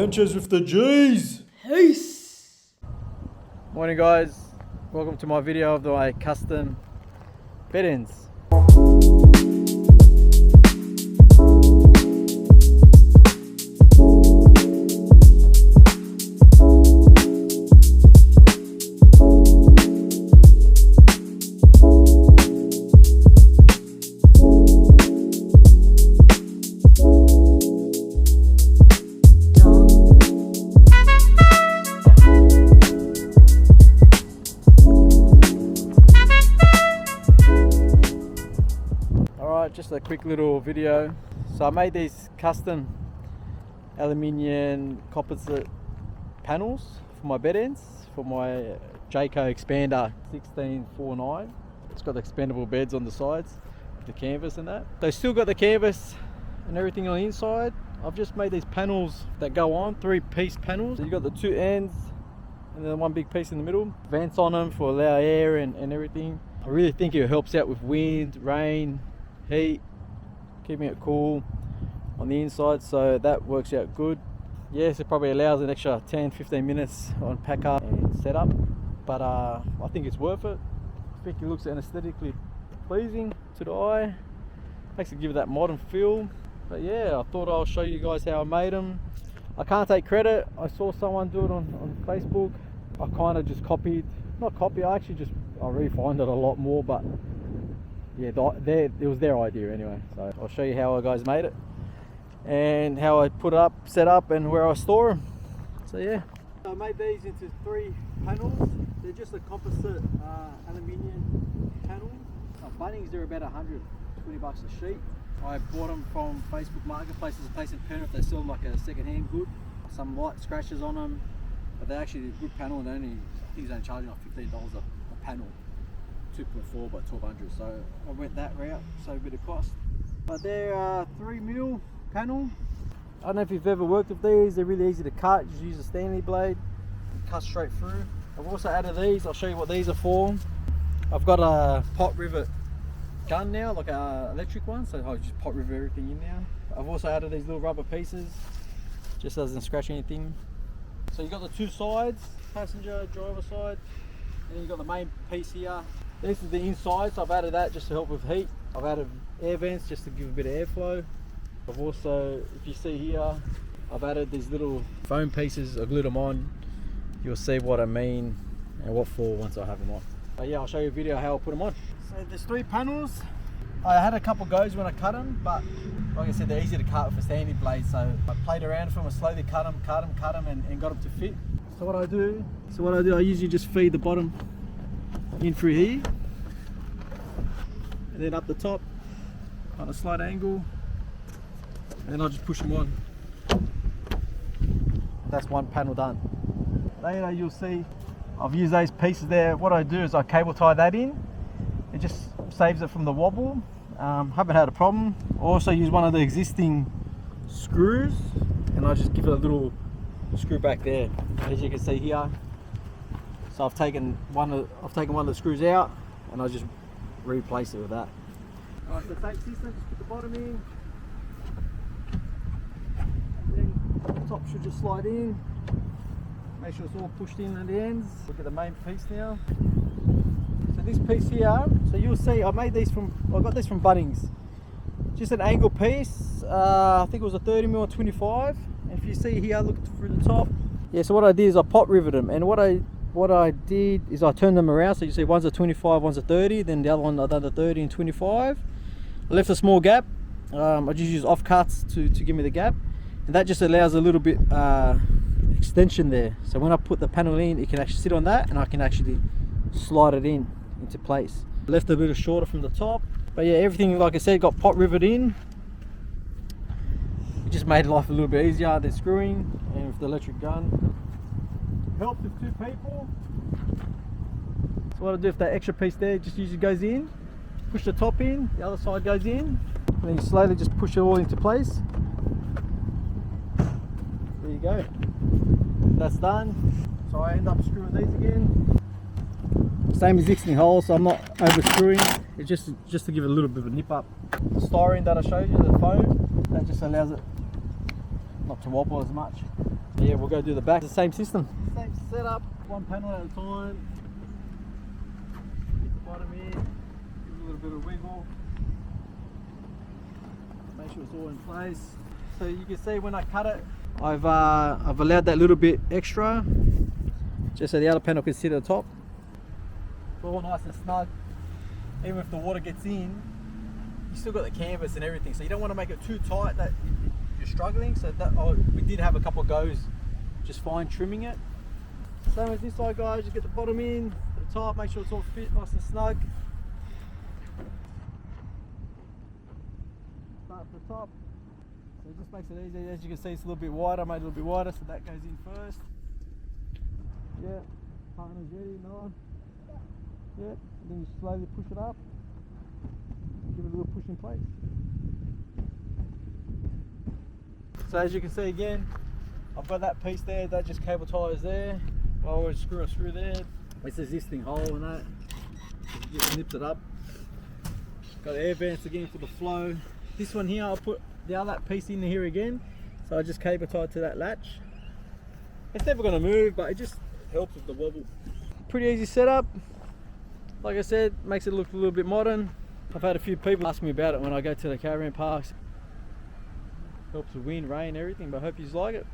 Adventures with the G's. Peace. Morning guys, welcome to my video of my custom bedends. Just a quick little video. So I made these custom aluminium composite panels for my bed ends for my Jayco expander 1649. It's got the expandable beds on the sides, the canvas and that. They still got the canvas and everything on the inside. I've just made these panels that go on, 3-piece panels. So you got the two ends and then one big piece in the middle. Vents on them for allow air and everything. I really think it helps out with wind, rain, heat, keeping it cool on the inside, so that works out good. Yes, it probably allows an extra 10-15 minutes on pack up and setup, but I think it's worth it. I think it looks aesthetically pleasing to the eye, makes it give it that modern feel. But yeah, I thought I'll show you guys how I made them. I can't take credit. I saw someone do it on Facebook. I kind of just copied, not copy, I refined it a lot more, but yeah, it was their idea anyway. So I'll show you how I guys made it and how I put it up, set up, and where I store them. So yeah, I made these into 3 panels. They're just a composite aluminium panel. Bunnings, they're about $120 a sheet. I bought them from Facebook Marketplace. There's a place in Penrith, they sell them like a second-hand good. Some light scratches on them, but they're actually a good panel, and I think he's only charging like $15 a panel. 2.4 by 1200, so I went that route, so a bit of cost. But they're 3mm panel. I don't know if you've ever worked with these. They're really easy to cut. Just use a Stanley blade and cut straight through. I've also added these. I'll show you what these are for. I've got a pot rivet gun now, like a electric one, so I'll just pot rivet everything in now. I've also added these little rubber pieces, just doesn't scratch anything. So you've got the 2 sides, passenger, driver side, and then you've got the main piece here. This is the inside, so I've added that just to help with heat. I've added air vents just to give a bit of airflow. I've also, if you see here, I've added these little foam pieces. I glued them on. You'll see what I mean and what for once I have them on. But yeah, I'll show you a video how I put them on. So there's 3 panels. I had a couple goes when I cut them, but like I said, they're easy to cut with a Stanley blade. So I played around with them, I slowly cut them, and got them to fit. So what I do, I usually just feed the bottom in through here, and then up the top on a slight angle, and then I'll just push them on. That's one panel done. Later you'll see I've used those pieces there. What I do is I cable tie that in. It just saves it from the wobble. Haven't had a problem. I also use one of the existing screws, and I just give it a little screw back there, as you can see here. So I've taken one of the screws out, and I just replace it with that. Alright, the tape system, just put the bottom in, and then the top should just slide in. Make sure it's all pushed in at the ends. Look at the main piece now. So this piece here, so you'll see I got this from Bunnings. Just an angle piece. I think it was a 30mm 25. And if you see here, look through the top. Yeah. So what I did is I pot riveted them, and what I did is I turned them around, so you see one's a 25, one's a 30, then the other one I done the 30 and 25. I left a small gap. I just use offcuts to give me the gap, and that just allows a little bit extension there. So when I put the panel in, it can actually sit on that, and I can actually slide it into place. Left a bit shorter from the top, but yeah, everything, like I said, got pot rivet in. It just made life a little bit easier than screwing, and with the electric gun. Helps with 2 people. So what I do, if that extra piece there just usually goes in, push the top in, the other side goes in, and then you slowly just push it all into place. There you go. That's done. So I end up screwing these again. Same existing hole, so I'm not over screwing. It's just to give it a little bit of a nip up. The styrene that I showed you, the foam, that just allows it not to wobble as much. Yeah, we'll go do the back. The same system. Same setup, one panel at a time. Get the bottom in, give it a little bit of wiggle. Make sure it's all in place. So you can see when I cut it, I've allowed that little bit extra, just so the other panel can sit at the top. It's all nice and snug. Even if the water gets in, you still got the canvas and everything, so you don't want to make it too tight that you're struggling. So that we did have a couple of goes just fine trimming it. Same as this side, guys. Just get the bottom in, the top, make sure it's all fit nice and snug. Start at the top. So it just makes it easy. As you can see, it's a little bit wider. I made it a little bit wider, so that goes in first. Yeah, partner's ready, nice. Yeah, and then you slowly push it up. Give it a little push in place. So as you can see again, I've got that piece there, that just cable ties there. I always screw a screw there. It's an existing hole and that. It just nips it up. Got air vents again for the flow. This one here, I'll put the other piece in here again. So I just cable tied to that latch. It's never going to move, but it just helps with the wobble. Pretty easy setup. Like I said, makes it look a little bit modern. I've had a few people ask me about it when I go to the caravan parks. Helps with wind, rain, everything, but I hope you like it.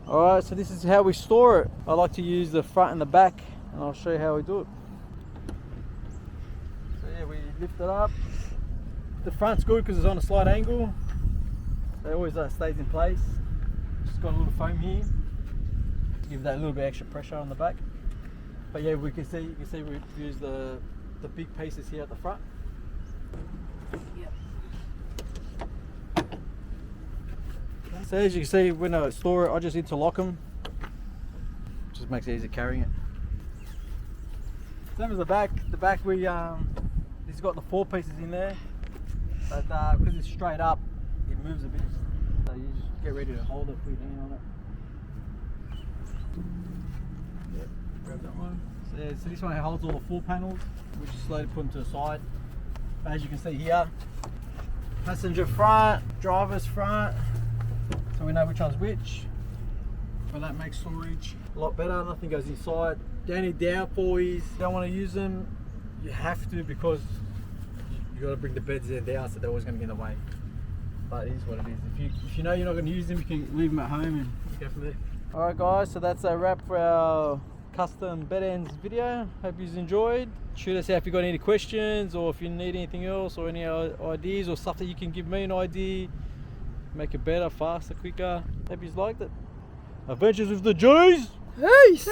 Alright, so this is how we store it. I like to use the front and the back, and I'll show you how we do it. So yeah, we lift it up. The front's good because it's on a slight angle. So it always stays in place. Just got a little foam here to give that a little bit extra pressure on the back. But yeah, you can see we use the big pieces here at the front. Yep. So as you can see, when I store it, I just interlock them. Just makes it easier carrying it. Same as the back. The back this has got the 4 pieces in there, but because it's straight up, it moves a bit. So you just get ready to hold it, put your hand on it. Yep. Grab that one. So, yeah, so this one holds all the 4 panels. We just slowly put them to the side. As you can see here, passenger front, driver's front, so we know which one's which. But that makes storage a lot better. Nothing goes inside. The only downfall is you don't want to use them. You have to, because you got to bring the beds in down, so they're always going to get in the way. But it is what it is. If you know you're not going to use them, you can leave them at home and go from there. Alright guys, so that's a wrap for our custom bed ends video. Hope you enjoyed. Shoot us out if you got any questions, or if you need anything else, or any ideas, or stuff that you can give me an idea, make it better, faster, quicker. Hope you liked it. Adventures with the Jays. Peace.